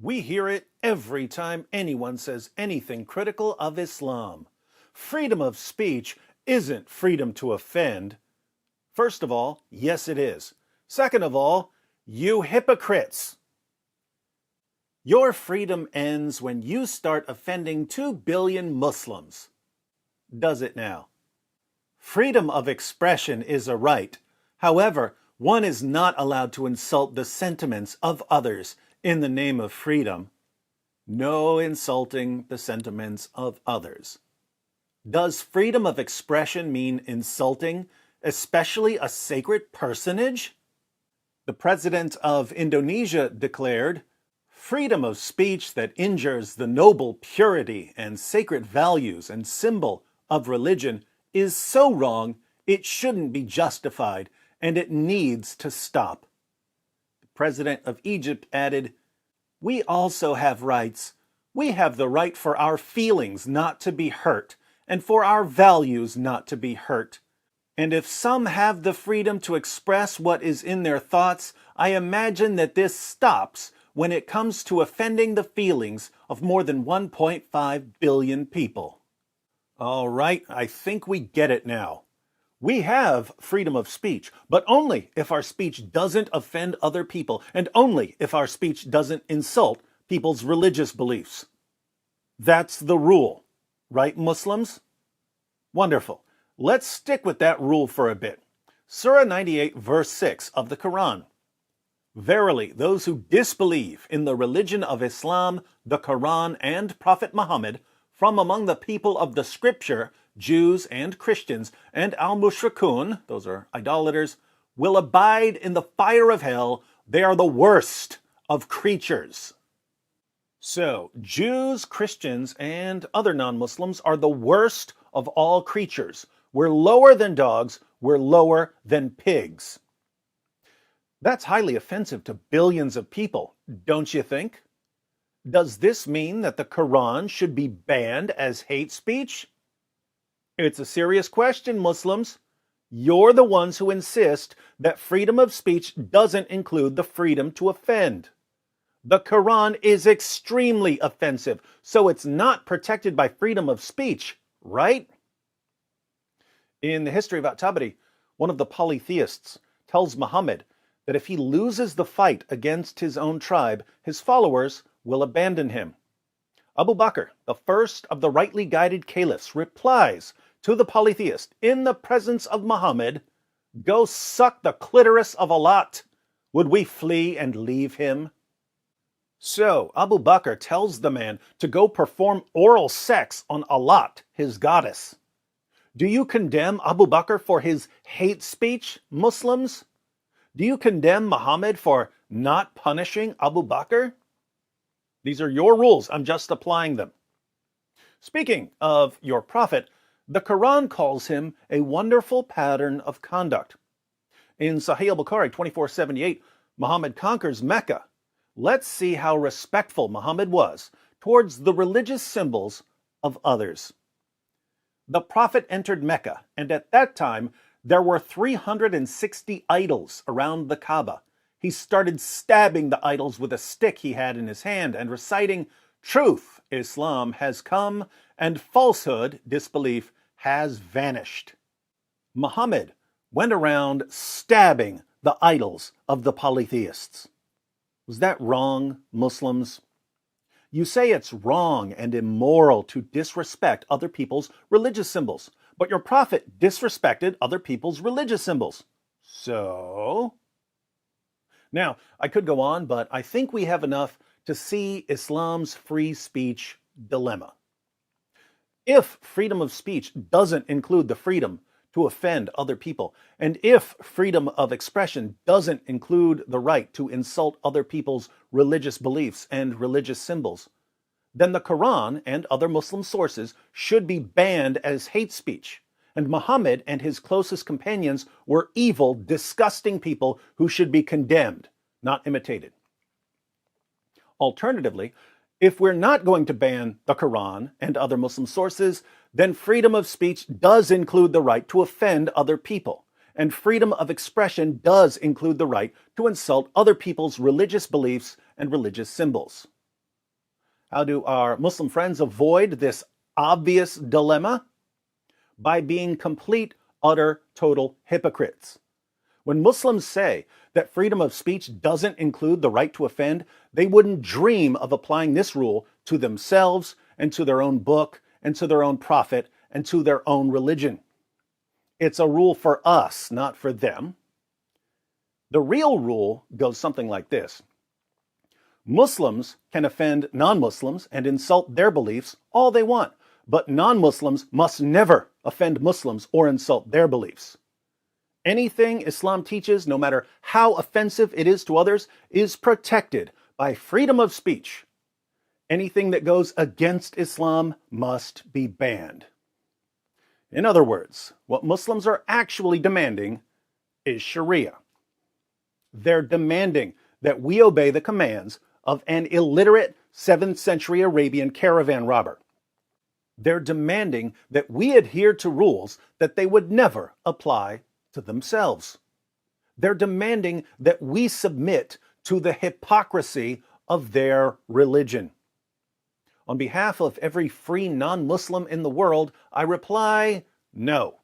We hear it every time anyone says anything critical of Islam. Freedom of speech isn't freedom to offend. First of all, yes it is. Second of all, you hypocrites. Your freedom ends when you start offending 2 billion Muslims. Does it now? Freedom of expression is a right. However, one is not allowed to insult the sentiments of others in the name of freedom. No insulting the sentiments of others. Does freedom of expression mean insulting, especially a sacred personage? The president of Indonesia declared, "Freedom of speech that injures the noble purity and sacred values and symbol of religion is so wrong it shouldn't be justified and it needs to stop." The president of Egypt added, "We also have rights. We have the right for our feelings not to be hurt and for our values not to be hurt. And if some have the freedom to express what is in their thoughts, I imagine that this stops when it comes to offending the feelings of more than 1.5 billion people." All right, I think we get it now. We have freedom of speech, but only if our speech doesn't offend other people and only if our speech doesn't insult people's religious beliefs. That's the rule, right, Muslims? Wonderful. Let's stick with that rule for a bit. Surah 98, verse 6 of the Quran. "Verily, those who disbelieve in the religion of Islam, the Quran, and Prophet Muhammad, from among the people of the scripture, Jews and Christians, and al-mushrikun, those are idolaters, will abide in the fire of hell. They are the worst of creatures." So, Jews, Christians, and other non-Muslims are the worst of all creatures. We're lower than dogs. We're lower than pigs. That's highly offensive to billions of people, don't you think? Does this mean that the Quran should be banned as hate speech? It's a serious question, Muslims. You're the ones who insist that freedom of speech doesn't include the freedom to offend. The Quran is extremely offensive, so it's not protected by freedom of speech, right? In the history of At-Tabari, one of the polytheists tells Muhammad that if he loses the fight against his own tribe, his followers will abandon him. Abu Bakr, the first of the rightly guided caliphs, replies to the polytheist in the presence of Muhammad, "Go suck the clitoris of Allat. Would we flee and leave him?" So Abu Bakr tells the man to go perform oral sex on Allat, his goddess. Do you condemn Abu Bakr for his hate speech, Muslims? Do you condemn Muhammad for not punishing Abu Bakr? These are your rules. I'm just applying them. Speaking of your prophet, the Quran calls him a wonderful pattern of conduct. In Sahih al-Bukhari 2478, Muhammad conquers Mecca. Let's see how respectful Muhammad was towards the religious symbols of others. The prophet entered Mecca, and at that time, there were 360 idols around the Kaaba. He started stabbing the idols with a stick he had in his hand and reciting, "Truth, Islam, has come, and falsehood, disbelief, has vanished." Muhammad went around stabbing the idols of the polytheists. Was that wrong, Muslims? You say it's wrong and immoral to disrespect other people's religious symbols, but your prophet disrespected other people's religious symbols. So? Now, I could go on, but I think we have enough to see Islam's free speech dilemma. If freedom of speech doesn't include the freedom to offend other people, and if freedom of expression doesn't include the right to insult other people's religious beliefs and religious symbols, then the Quran and other Muslim sources should be banned as hate speech. And Muhammad and his closest companions were evil, disgusting people who should be condemned, not imitated. Alternatively, if we're not going to ban the Quran and other Muslim sources, then freedom of speech does include the right to offend other people. And freedom of expression does include the right to insult other people's religious beliefs and religious symbols. How do our Muslim friends avoid this obvious dilemma? By being complete, utter, total hypocrites. When Muslims say that freedom of speech doesn't include the right to offend, they wouldn't dream of applying this rule to themselves and to their own book and to their own prophet and to their own religion. It's a rule for us, not for them. The real rule goes something like this. Muslims can offend non-Muslims and insult their beliefs all they want, but non-Muslims must never offend Muslims or insult their beliefs. Anything Islam teaches, no matter how offensive it is to others, is protected by freedom of speech. Anything that goes against Islam must be banned. In other words, what Muslims are actually demanding is Sharia. They're demanding that we obey the commands of an illiterate 7th century Arabian caravan robber. They're demanding that we adhere to rules that they would never apply to themselves. They're demanding that we submit to the hypocrisy of their religion. On behalf of every free non-Muslim in the world, I reply, no.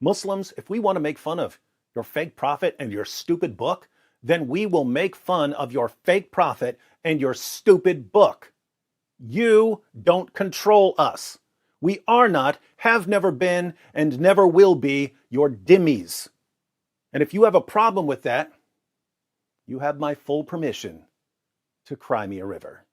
Muslims, if we want to make fun of your fake prophet and your stupid book, then we will make fun of your fake prophet and your stupid book. You don't control us. We are not, have never been, and never will be your dhimmis. And if you have a problem with that, you have my full permission to cry me a river.